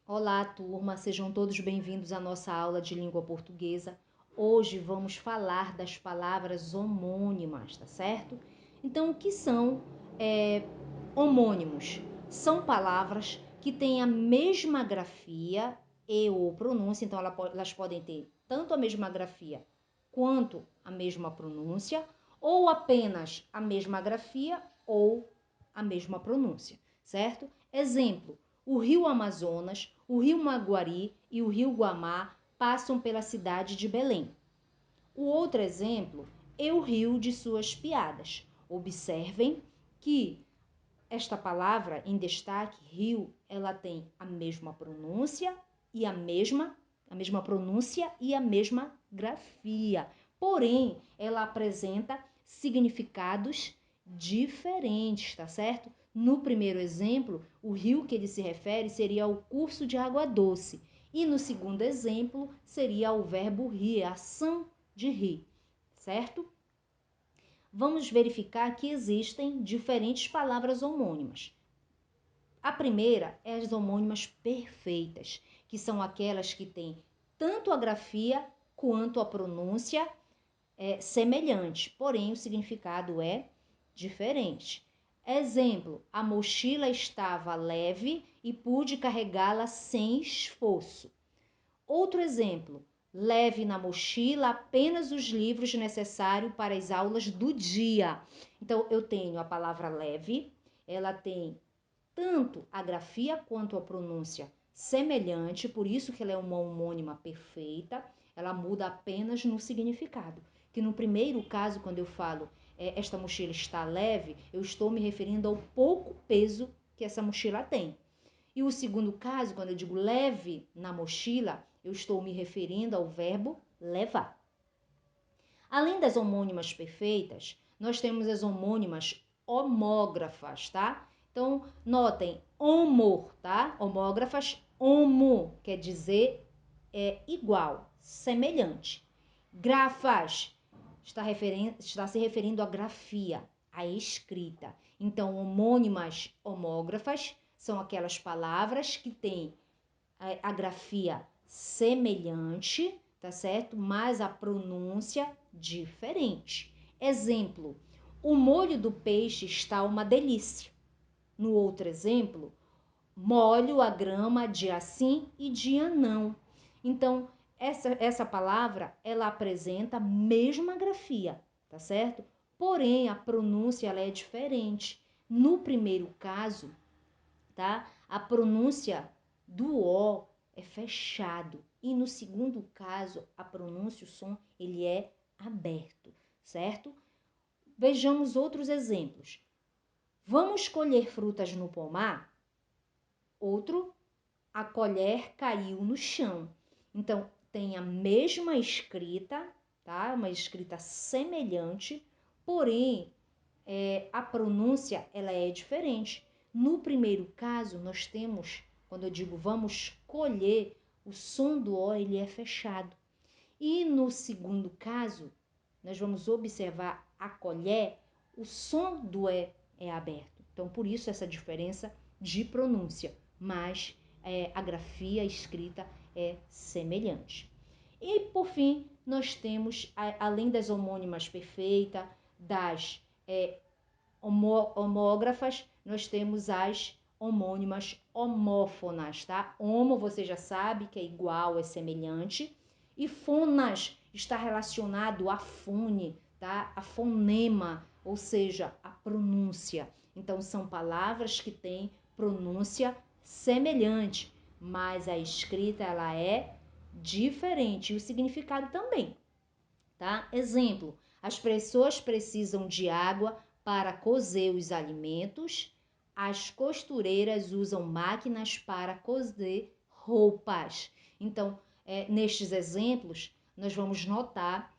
Olá, turma, sejam todos bem-vindos à nossa aula de língua portuguesa. Hoje vamos falar das palavras homônimas, tá certo? Então, o que são homônimos? São palavras que têm a mesma grafia e ou pronúncia, então elas podem ter tanto a mesma grafia quanto a mesma pronúncia, ou apenas a mesma grafia ou a mesma pronúncia, certo? Exemplo: o rio Amazonas, o rio Maguari e o rio Guamá passam pela cidade de Belém. O outro exemplo é o rio de suas piadas. Observem que esta palavra em destaque, rio, ela tem a mesma pronúncia e a mesma pronúncia e a mesma grafia. Porém, ela apresenta significados diferentes, tá certo? No primeiro exemplo, o rio que ele se refere seria o curso de água doce. E no segundo exemplo, seria o verbo rir, a ação de rir, certo? Vamos verificar que existem diferentes palavras homônimas. A primeira é as homônimas perfeitas, que são aquelas que têm tanto a grafia quanto a pronúncia semelhante, porém o significado é diferente. Exemplo: a mochila estava leve e pude carregá-la sem esforço. Outro exemplo: leve na mochila apenas os livros necessários para as aulas do dia. Então, eu tenho a palavra leve, ela tem tanto a grafia quanto a pronúncia semelhante, por isso que ela é uma homônima perfeita, ela muda apenas no significado. Que no primeiro caso, quando eu falo esta mochila está leve, eu estou me referindo ao pouco peso que essa mochila tem. E o segundo caso, quando eu digo leve na mochila, eu estou me referindo ao verbo levar. Além das homônimas perfeitas, nós temos as homônimas homógrafas, tá? Então, notem, homo, tá? Homógrafas, homo, quer dizer igual, semelhante. Grafas, está se referindo à grafia, à escrita. Então, homônimas homógrafas são aquelas palavras que têm a grafia semelhante, tá certo? Mas a pronúncia diferente. Exemplo: o molho do peixe está uma delícia. No outro exemplo, molho a grama dia sim e dia não. Então, essa palavra, ela apresenta a mesma grafia, tá certo? Porém, a pronúncia ela é diferente. No primeiro caso, tá? A pronúncia do O é fechado e no segundo caso, a pronúncia, o som, ele é aberto, certo? Vejamos outros exemplos. Vamos colher frutas no pomar? Outro, a colher caiu no chão. Então, tem a mesma escrita, tá? Uma escrita semelhante, porém, a pronúncia ela é diferente. No primeiro caso, nós temos, quando eu digo vamos colher, o som do O ele é fechado. E no segundo caso, nós vamos observar a colher, o som do E é aberto. Então, por isso essa diferença de pronúncia, mas a grafia a escrita é semelhante. E, por fim, nós temos, além das homônimas perfeitas, das homógrafas, nós temos as homônimas homófonas, tá? Homo, você já sabe que é igual, é semelhante. E fonas está relacionado a fone, tá? A fonema, ou seja, a pronúncia. Então, são palavras que têm pronúncia semelhante, mas a escrita ela é diferente e o significado também, tá? Exemplo: as pessoas precisam de água para cozer os alimentos, as costureiras usam máquinas para cozer roupas. Então, nestes exemplos, nós vamos notar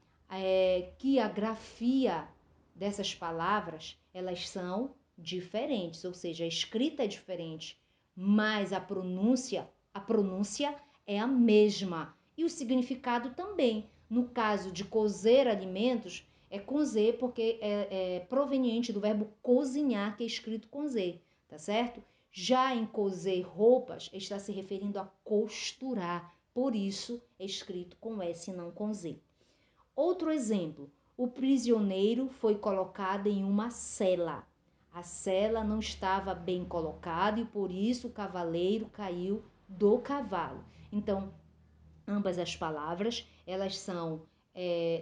que a grafia dessas palavras, elas são diferentes, ou seja, a escrita é diferente, mas a pronúncia é a mesma e o significado também. No caso de cozer alimentos, é com Z porque é proveniente do verbo cozinhar, que é escrito com Z, tá certo? Já em coser roupas, está se referindo a costurar, por isso é escrito com S e não com Z. Outro exemplo, o prisioneiro foi colocado em uma cela. A cela não estava bem colocada e por isso o cavaleiro caiu do cavalo. Então, ambas as palavras, elas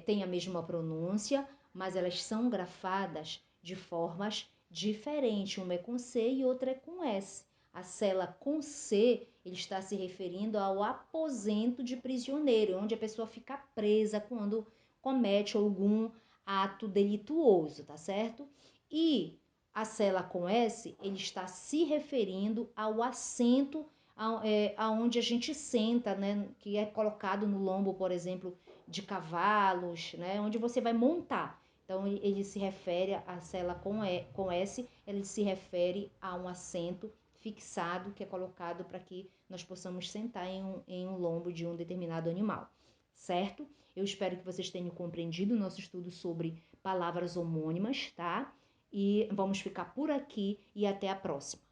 têm a mesma pronúncia, mas elas são grafadas de formas diferentes. Uma é com C e outra é com S. A cela com C, ele está se referindo ao aposento de prisioneiro, onde a pessoa fica presa quando comete algum ato delituoso, tá certo? E a cela com S, ele está se referindo ao assento aonde a gente senta, né, que é colocado no lombo, por exemplo, de cavalos, né, onde você vai montar. Então, ele se refere à cela com S, ele se refere a um assento fixado que é colocado para que nós possamos sentar em um lombo de um determinado animal, certo? Eu espero que vocês tenham compreendido o nosso estudo sobre palavras homônimas, tá? E vamos ficar por aqui e até a próxima.